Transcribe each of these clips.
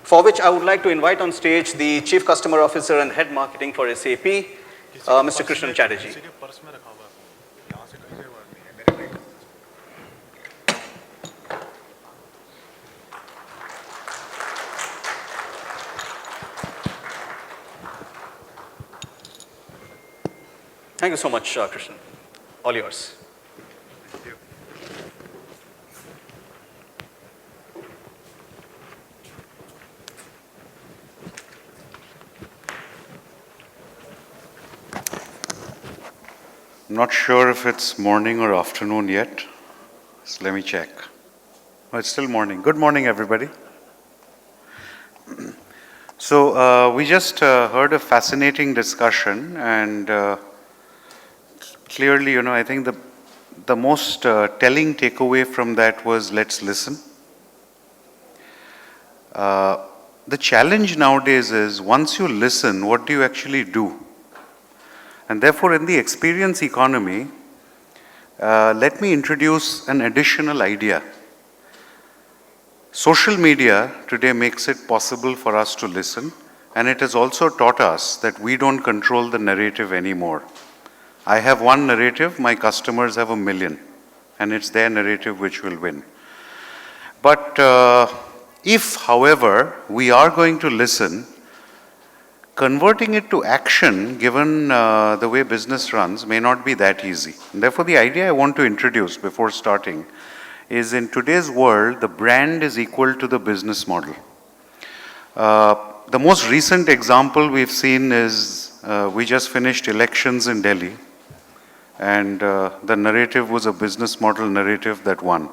for which I would like to invite on stage the Chief Customer Officer and Head Marketing for SAP, Mr. Krishnan Chatterjee. Thank you so much, Krishnan. All yours. Thank you. Not sure if it's morning or afternoon yet, so let me check. Oh, it's still morning. Good morning, everybody. So we just heard a fascinating discussion, and clearly, I think the most telling takeaway from that was let's listen. The challenge nowadays is once you listen, what do you actually do? And therefore, in the experience economy, let me introduce an additional idea. Social media today makes it possible for us to listen, and it has also taught us that we don't control the narrative anymore. I have one narrative, my customers have 1 million, and it's their narrative which will win. But if, however, we are going to listen, converting it to action, given the way business runs, may not be that easy. And therefore, the idea I want to introduce before starting is in today's world, the brand is equal to the business model. The most recent example we've seen is we just finished elections in Delhi, and the narrative was a business model narrative that won.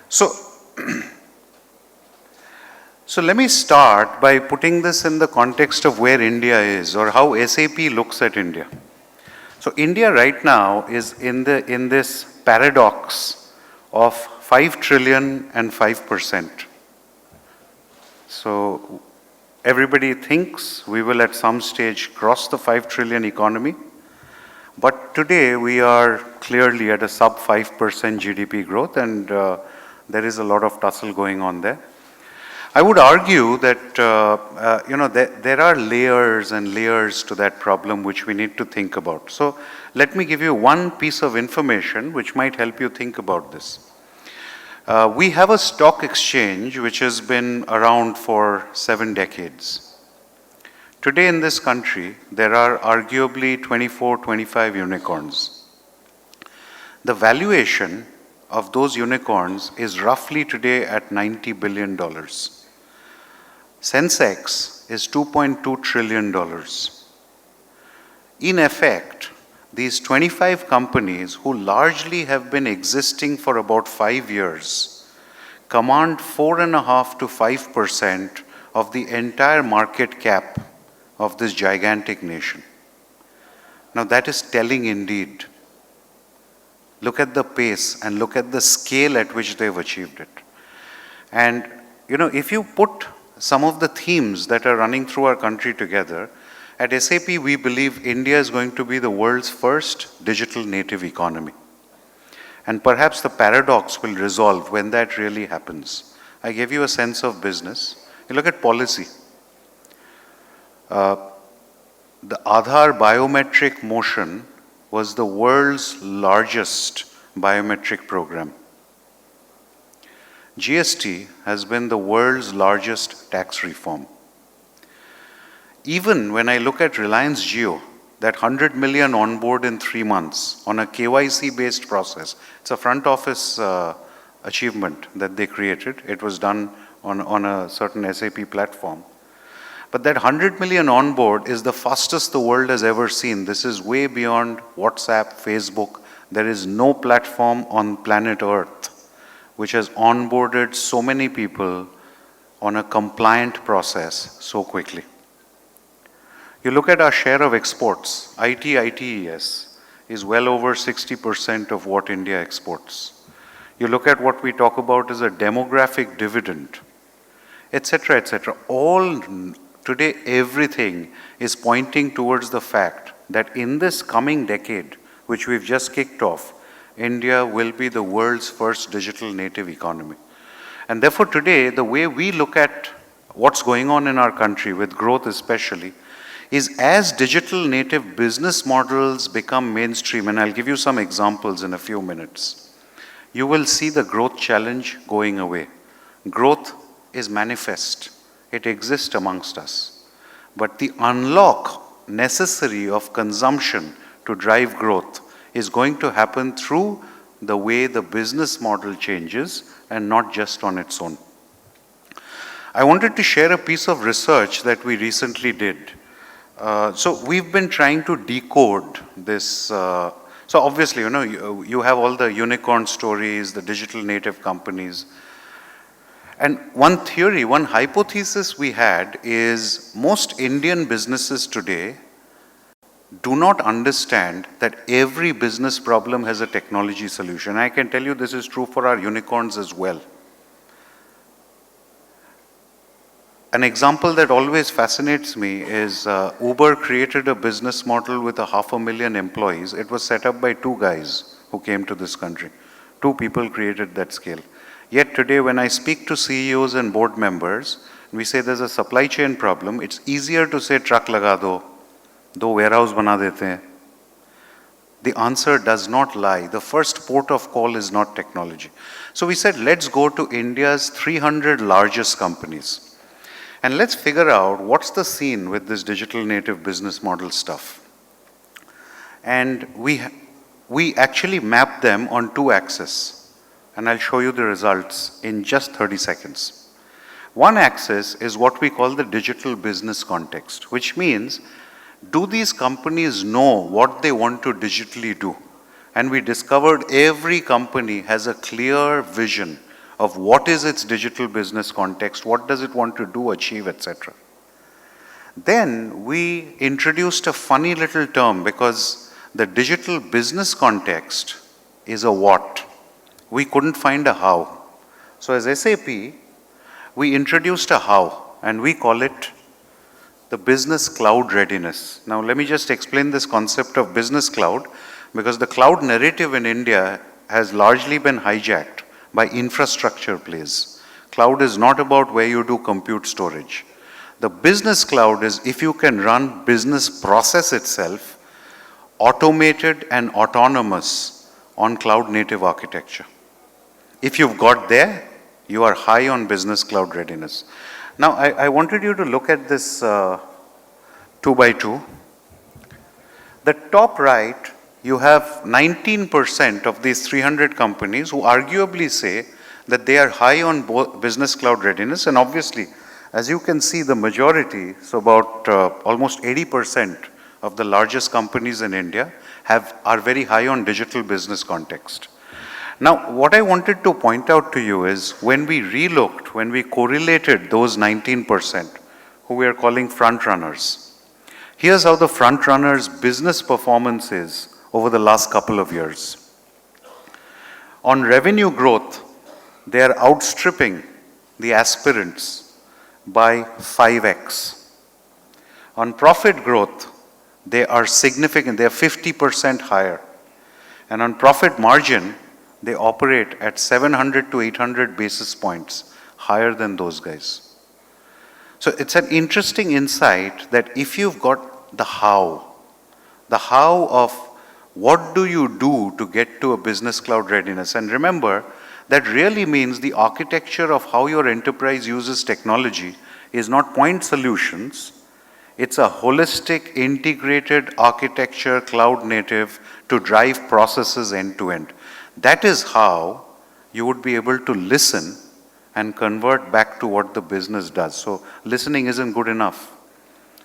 So let me start by putting this in the context of where India is, or how SAP looks at India. So India right now is in this paradox of 5 trillion and 5%. So everybody thinks we will at some stage cross the 5 trillion economy, but today we are clearly at a sub 5% GDP growth, and there is a lot of tussle going on there. I would argue that there are layers and layers to that problem which we need to think about. So let me give you one piece of information which might help you think about this. We have a stock exchange which has been around for 7 decades. Today in this country, there are arguably 24, 25 unicorns. The valuation of those unicorns is roughly today at $90 billion. Sensex is $2.2 trillion. In effect, these 25 companies, who largely have been existing for about 5 years, command 4.5% to 5% of the entire market cap of this gigantic nation. Now that is telling indeed. Look at the pace and look at the scale at which they've achieved it. And if you put some of the themes that are running through our country together, at SAP we believe India is going to be the world's first digital native economy. And perhaps the paradox will resolve when that really happens. I gave you a sense of business. You look at policy. The Aadhaar biometric motion was the world's largest biometric program. GST has been the world's largest tax reform. Even when I look at Reliance Jio, that 100 million on board in 3 months on a KYC-based process, it's a front office achievement that they created. It was done on a certain SAP platform. But that 100 million on board is the fastest the world has ever seen. This is way beyond WhatsApp, Facebook. There is no platform on planet Earth which has onboarded so many people on a compliant process so quickly. You look at our share of exports, ITES is well over 60% of what India exports. You look at what we talk about as a demographic dividend, etc., etc. Today, everything is pointing towards the fact that in this coming decade, which we've just kicked off, India will be the world's first digital native economy. And therefore today, the way we look at what's going on in our country, with growth especially, is as digital native business models become mainstream, and I'll give you some examples in a few minutes, you will see the growth challenge going away. Growth is manifest. It exists amongst us. But the unlock necessary of consumption to drive growth is going to happen through the way the business model changes and not just on its own. I wanted to share a piece of research that we recently did. So we've been trying to decode this. So obviously, you have all the unicorn stories, the digital native companies. And one theory, one hypothesis we had is most Indian businesses today do not understand that every business problem has a technology solution. I can tell you this is true for our unicorns as well. An example that always fascinates me is Uber created a business model with 500,000 employees. It was set up by two guys who came to this country. Two people created that scale. Yet today when I speak to CEOs and board members, we say there's a supply chain problem. It's easier to say truck laga do warehouse bana dete hain. The answer does not lie. The first port of call is not technology. So we said, let's go to India's 300 largest companies. And let's figure out what's the scene with this digital native business model stuff. And we actually mapped them on two axes. And I'll show you the results in just 30 seconds. One axis is what we call the digital business context, which means, do these companies know what they want to digitally do? And we discovered every company has a clear vision of what is its digital business context, what does it want to do, achieve, etc. Then we introduced a funny little term because the digital business context is a what. We couldn't find a how. So as SAP, we introduced a how, and we call it the business cloud readiness. Now let me just explain this concept of business cloud, because the cloud narrative in India has largely been hijacked by infrastructure plays. Cloud is not about where you do compute storage. The business cloud is if you can run business process itself, automated and autonomous on cloud native architecture. If you've got there, you are high on business cloud readiness. Now I wanted you to look at this 2 by 2. The top right, you have 19% of these 300 companies who arguably say that they are high on business cloud readiness, and obviously, as you can see, the majority, so about almost 80% of the largest companies in India are very high on digital business context. Now, what I wanted to point out to you is when we relooked, when we correlated those 19%, who we are calling front runners, here's how the front runners' business performance is over the last couple of years. On revenue growth, they are outstripping the aspirants by 5x. On profit growth, they are significant, they are 50% higher. And on profit margin, they operate at 700 to 800 basis points higher than those guys. So it's an interesting insight that if you've got the how of what do you do to get to a business cloud readiness? And remember, that really means the architecture of how your enterprise uses technology is not point solutions. It's a holistic, integrated architecture, cloud native, to drive processes end to end. That is how you would be able to listen and convert back to what the business does. So listening isn't good enough.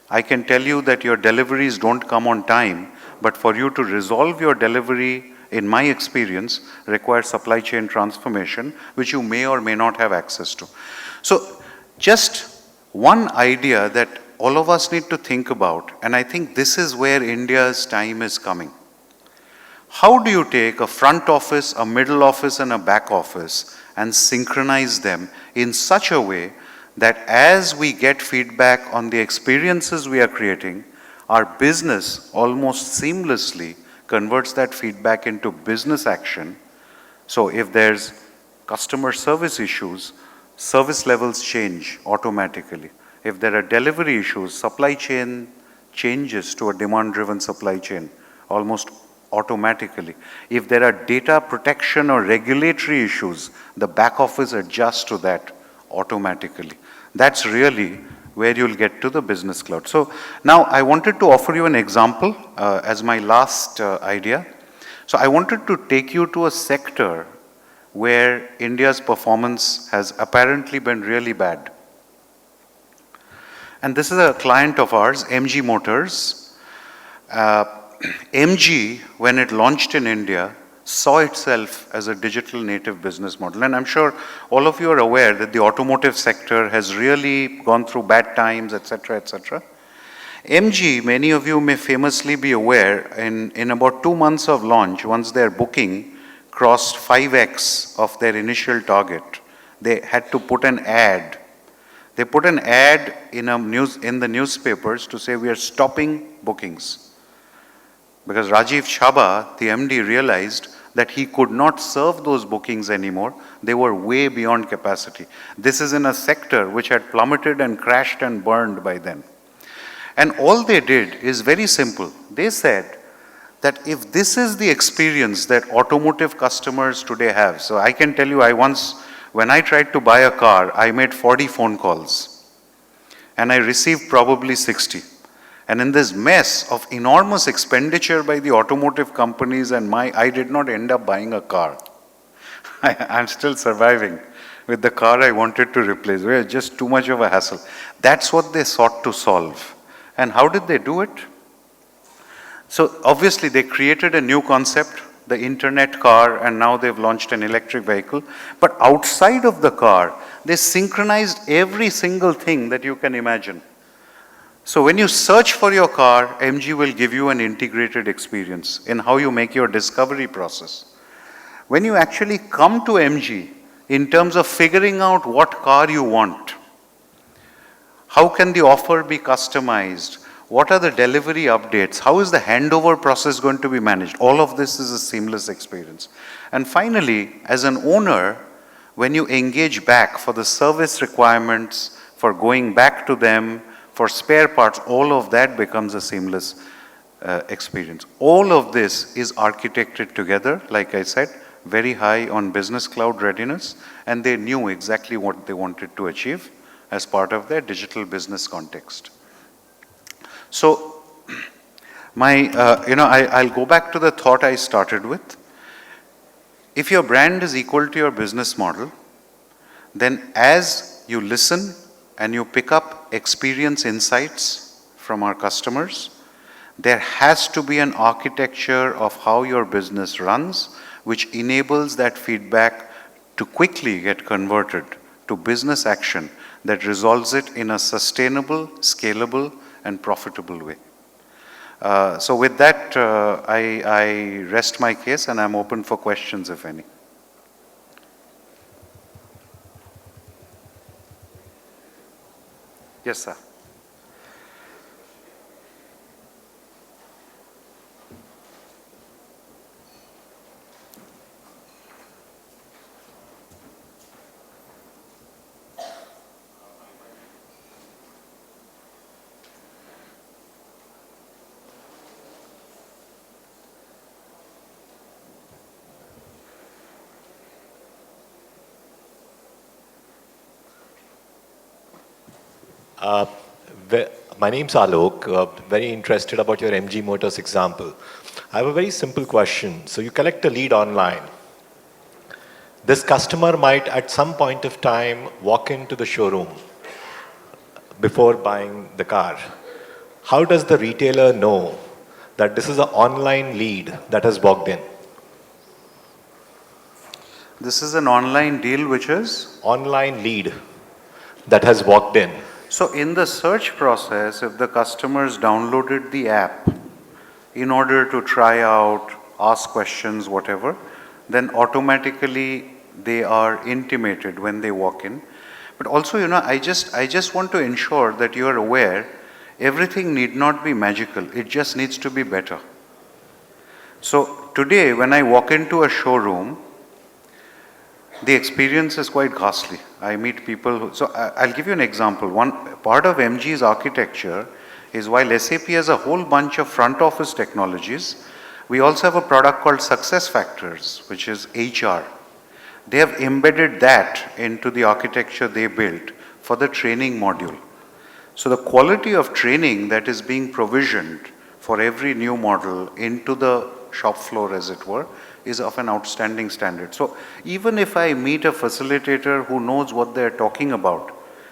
I can tell you that your deliveries don't come on time, but for you to resolve your delivery, in my experience, requires supply chain transformation, which you may or may not have access to. So just one idea that all of us need to think about, and I think this is where India's time is coming. How do you take a front office, a middle office, and a back office and synchronize them in such a way that as we get feedback on the experiences we are creating, our business almost seamlessly converts that feedback into business action. So if there's customer service issues, service levels change automatically. If there are delivery issues, supply chain changes to a demand-driven supply chain almost automatically. If there are data protection or regulatory issues, the back office adjusts to that automatically. That's really where you'll get to the business cloud. So now I wanted to offer you an example as my last idea. So I wanted to take you to a sector where India's performance has apparently been really bad. And this is a client of ours, MG Motors. MG, when it launched in India, saw itself as a digital native business model. And I'm sure all of you are aware that the automotive sector has really gone through bad times, etc., etc. MG, many of you may famously be aware, in about 2 months of launch, once their booking crossed 5x of their initial target, they had to put an ad. They put an ad in the newspapers to say we are stopping bookings. Because Rajiv Chhabra, the MD, realized that he could not serve those bookings anymore. They were way beyond capacity. This is in a sector which had plummeted and crashed and burned by then. And all they did is very simple. They said that if this is the experience that automotive customers today have, so I can tell you, when I tried to buy a car, I made 40 phone calls and I received probably 60. And in this mess of enormous expenditure by the automotive companies I did not end up buying a car. I'm still surviving with the car I wanted to replace. It was just too much of a hassle. That's what they sought to solve. And how did they do it? So obviously they created a new concept, the internet car, and now they've launched an electric vehicle. But outside of the car, they synchronized every single thing that you can imagine. So when you search for your car, MG will give you an integrated experience in how you make your discovery process. When you actually come to MG, in terms of figuring out what car you want, how can the offer be customized? What are the delivery updates? How is the handover process going to be managed? All of this is a seamless experience. And finally, as an owner, when you engage back for the service requirements, for going back to them, for spare parts, all of that becomes a seamless experience. All of this is architected together, like I said, very high on business cloud readiness, and they knew exactly what they wanted to achieve as part of their digital business context. So, I'll go back to the thought I started with. If your brand is equal to your business model, then as you listen and you pick up experience insights from our customers, there has to be an architecture of how your business runs, which enables that feedback to quickly get converted to business action that resolves it in a sustainable, scalable, and profitable way. So with that, I rest my case and I'm open for questions, if any. Yes, sir. My name's Alok, very interested about your MG Motors example. I have a very simple question. So you collect a lead online. This customer might at some point of time walk into the showroom before buying the car. How does the retailer know that this is an online lead that has walked in? This is an online deal which is? Online lead that has walked in. So in the search process, if the customers downloaded the app in order to try out, ask questions, whatever, then automatically they are intimated when they walk in. But also, I just want to ensure that you are aware, everything need not be magical. It just needs to be better. So today, when I walk into a showroom, The experience is quite ghastly. I meet people who, so I'll give you an example. One part of MG's architecture is while SAP has a whole bunch of front office technologies, we also have a product called Success Factors, which is HR. They have embedded that into the architecture they built for the training module. So the quality of training that is being provisioned for every new model into the shop floor, as it were, is of an outstanding standard. So even if I meet a facilitator who knows what they're talking about,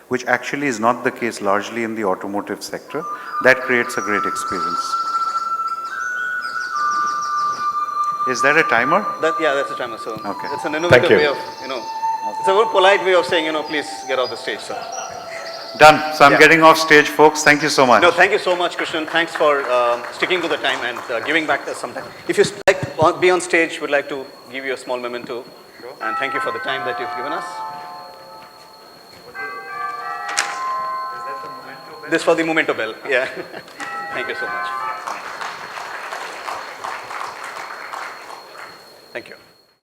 which actually is not the case largely in the automotive sector, that creates a great experience. Is that a timer? Yeah, that's a timer. So Okay. it's an innovative you. way of, it's a very polite way of saying, please get off the stage. So. Done. So I'm Yeah. getting off stage, folks. Thank you so much. No, thank you so much, Krishnan. Thanks for sticking to the time and giving back us some time. If you like be on stage, we'd like to give you a small memento. Sure. And thank you for the time that you've given us. Is that the memento bell? This for the memento bell. Yeah. Thank you so much. Thank you.